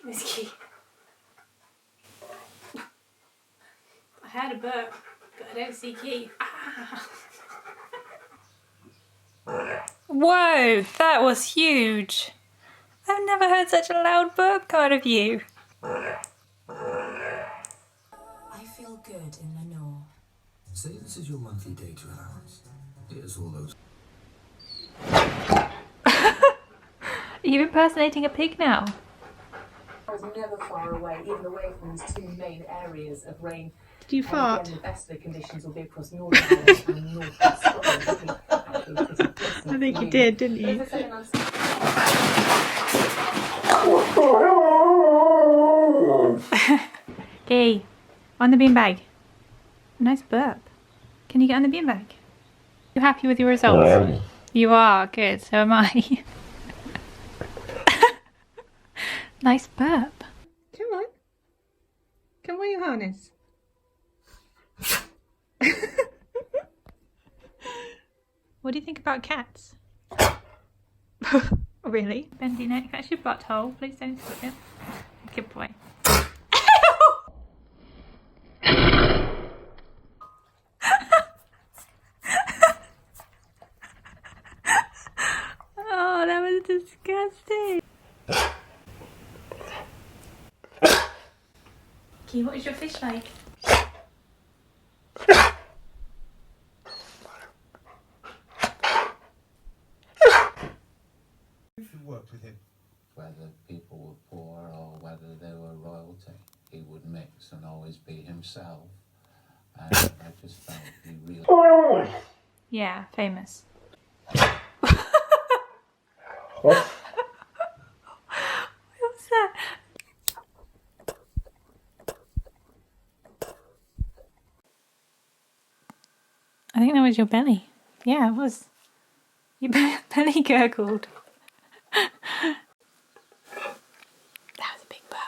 It's key. I had a burp, but I don't see key. Ah. Whoa, that was huge. I've never heard such a loud burp come out of you. I feel good in the know. Say this is your monthly data allowance. Here's all those. Are you impersonating a pig now? I was never far away, even away from these two main areas of rain. Did you fart? Again, the best of the conditions will be across Northern Ireland and North West Scotland. I think you did, didn't you? Okay, on the beanbag. Nice burp. Can you get on the beanbag? You happy with your results? I am. You are, good, so am I. Nice burp. Come on. Come wear your harness. What do you think about cats? Really? Bendy neck, that's your butthole. Please don't slip it. Good boy. Oh, that was disgusting. Okay, what is your fish like? Worked with him. Whether people were poor or whether they were royalty, he would mix and always be himself. And I just felt he really... Yeah, famous. What? What was that? I think that was your belly. Yeah, it was. Your belly gurgled. That was a big burp.